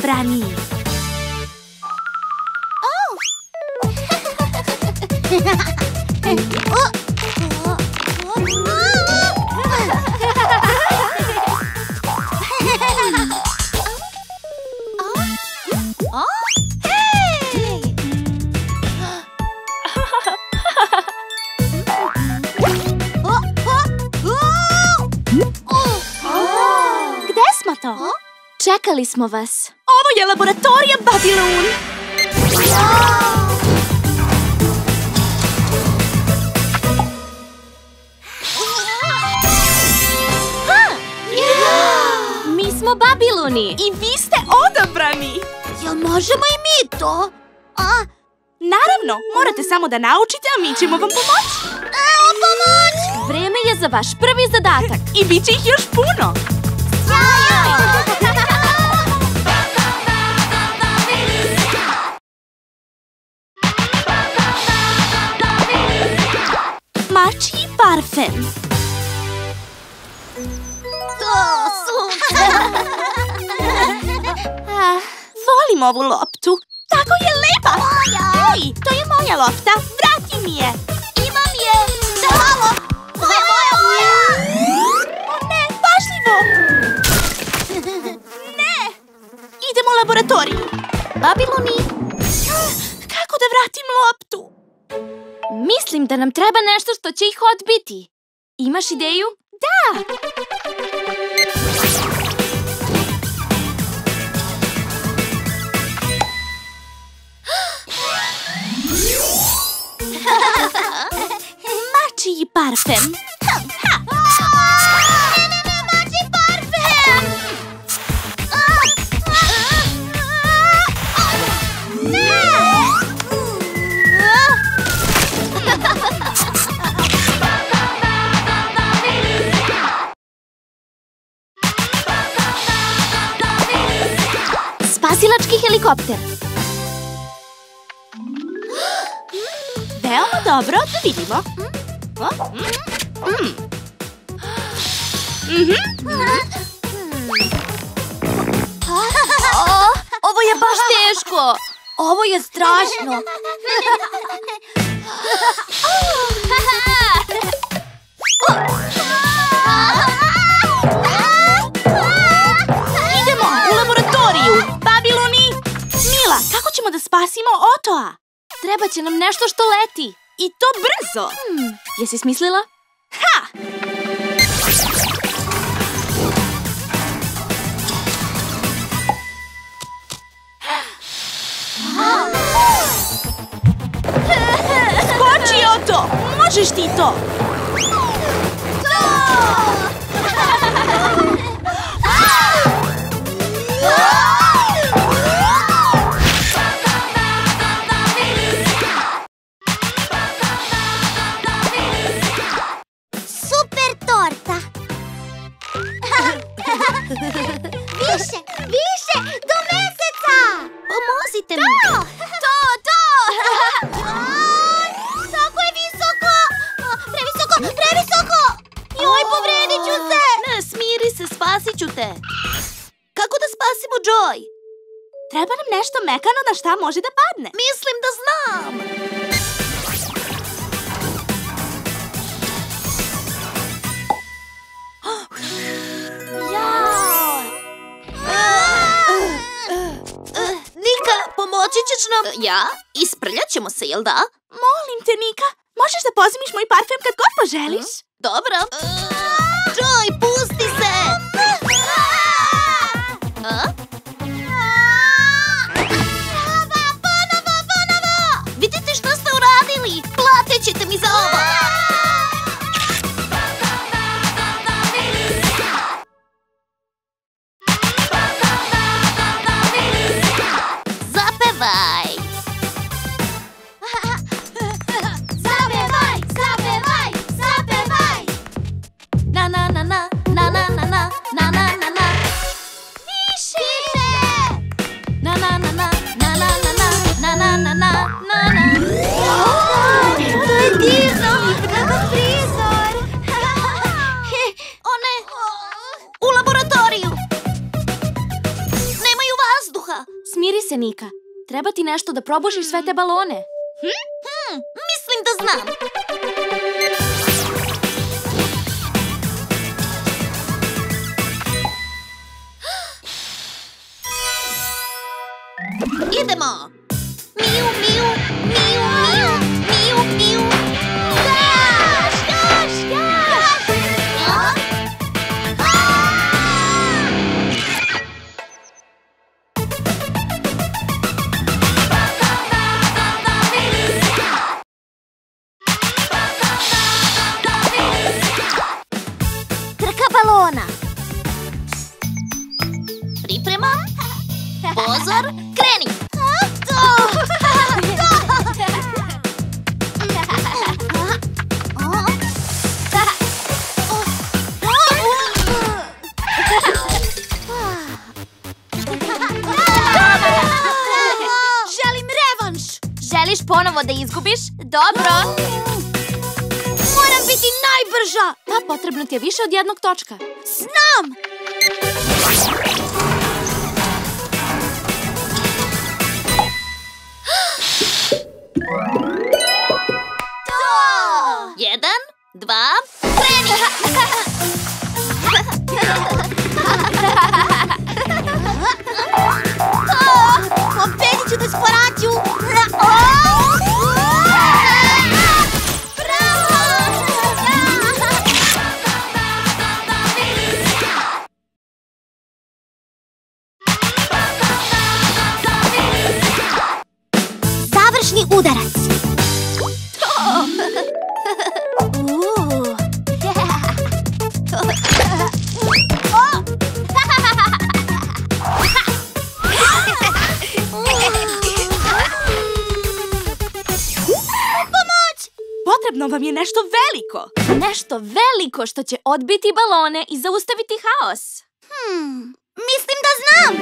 odabraniji. Čekali smo vas. Ovo je laboratorija Babiloon. Mi smo Babiloni. I vi ste odabrani. Jel možemo i mi to? Naravno, morate samo da naučite, a mi ćemo vam pomoći. Evo pomoć! Vreme je za vaš prvi zadatak. I bit će ih još puno. Mačji parfem. To super! Volim ovu loptu. Tako je lepa! Oj, to je moja lopta. Vrati mi je. Imam je. Bravo! Moja! O ne, pažljivo! Ne! Idemo u laboratoriju. Babiloni. Kako da vratim loptu? Mislim da nam treba nešto što će ih odbiti. Imaš ideju? Da! Mačji parfem. Mačji parfem! Spasilački helikopter. Veoma dobro, da vidimo. Ovo je baš teško. Ovo je strašno. Idemo u laboratoriju. Babiloni. Mila, kako ćemo da spasimo Otoa? Treba će nam nešto što leti. I to brzo. Jesi smislila? Ha! Skoči, Oto! Možeš ti to! Super torta! Više! Do meseca! Pomozite mi! To! Tako je visoko! Previsoko! Joj, povredit ću se! Ne, smiri se, spasit ću te. Kako da spasimo Joy? Treba nam nešto mekano na šta može da padne. Mislim da znam. Nika, pomoći ćeš nam? Ja? Isprljat ćemo se, jel da? Molim te, Nika, možeš da pozimiš moj parfem kad god poželiš? Dobro. Joy, pusti se! Ponovo! Vidite šta ste uradili? Platit ćete mi za ovo! Zapevaj! Na na na na na na na na na na na na. Više! Na na na na na na na na na na na na na. To je divno! Kakav prizor! O ne! U laboratoriju! Nemaju vazduha! se, Nika. Treba ti nešto da probušiš sve te balone. Mislim da znam. Idemo! Miu, miu, miu, miu, miu, miu. Gaš, gaš, gaš! Trka balona. Priprema. Pozor, kreni! Želim revanš! Želiš ponovo da izgubiš? Dobro. Moram biti najbrža! Pa potrebno ti je više od jednog točka. Znam! Jedan, dva, kreni! Pobedit ću desperaciju! Završni udarac! Potrebno vam je nešto veliko. Nešto veliko što će odbiti balone i zaustaviti haos. Mislim da znam!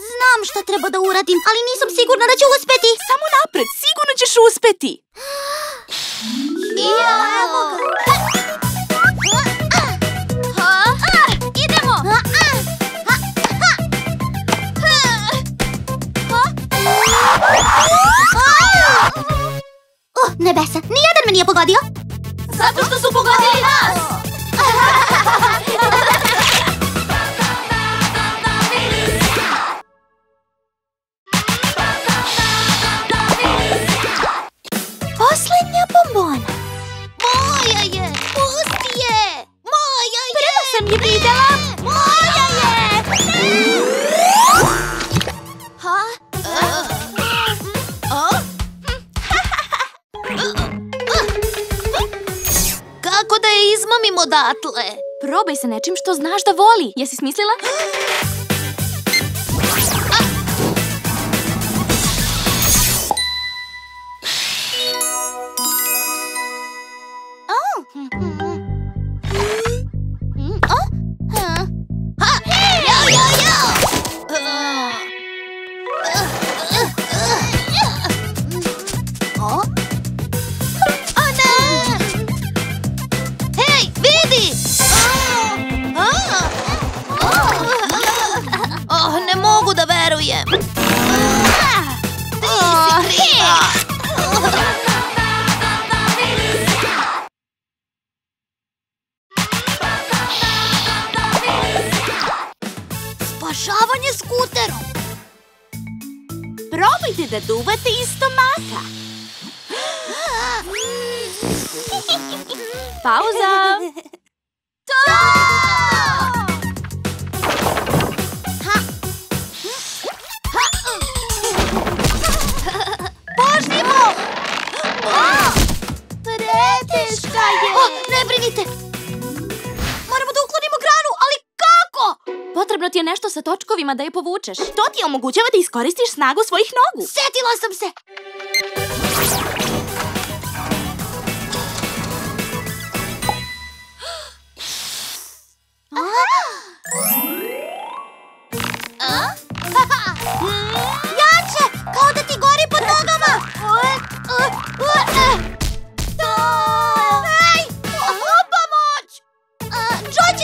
Znam šta treba da uradim, ali nisam sigurna da ću uspeti. Samo napred, sigurno ćeš uspeti. Evo ga! Idemo! Nebesa, nijedan me nije pogodio. Zato što su pogodili nas! Poslednja bombona. Moja je! Pusti je! Moja je! Prvo sam je videla! Moja je! Kako da je izmamim odatle? Probaj se nečim što znaš da voli. Jesi smislila? Ne mogu da verujem. Ti si kriva. Spašavanje skuterom. Probajte da duvate iz stomaka. Pauza. Pažljivo! Preteška je! Ne brinite! Moramo da uklonimo granu, ali kako? Potrebno ti je nešto sa točkovima da je povučeš. To ti omogućava da iskoristiš snagu svojih nogu. Setila sam se! Jače! Kao da ti gori pod nogama! Hej! Pomoć! Joy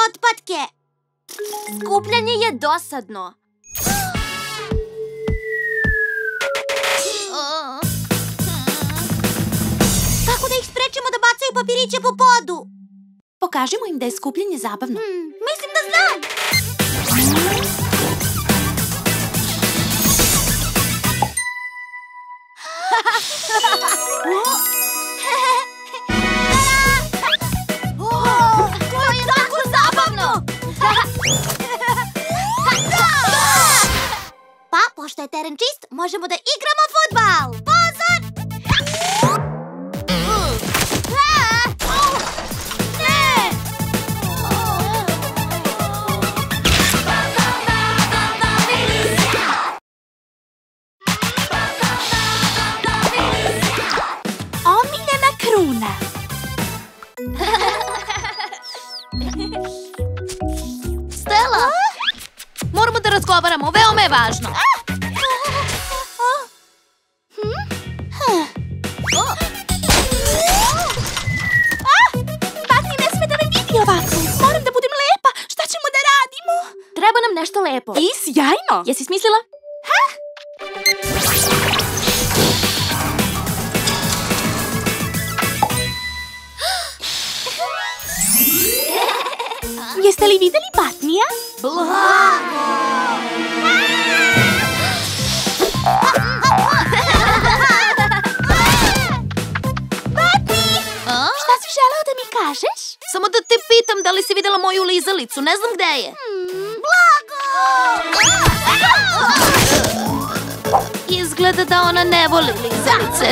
otpatke. Skupljanje je dosadno. Kako da ih sprečimo da bacaju papiriće po podu? Pokažimo im da je skupljanje zabavno. Mislim da znam. To je tako zabavno! Pa, pošto je teren čist, možemo da igramo fudbal. Pozor! Omiljena kruna. Stella! Moramo da razgovaramo, veoma je važno. Batni ne sme da me vidi ovako. Moram da budem lepa. Šta ćemo da radimo? Treba nam nešto lepo. I sjajno. Jesi smislila? Jeste li videli Batnija? Batni! Šta si želeo da mi kažeš? Samo da te pitam da li si videla moju lizalicu. Ne znam gde je. Blago! Izgleda da ona ne voli lizalice.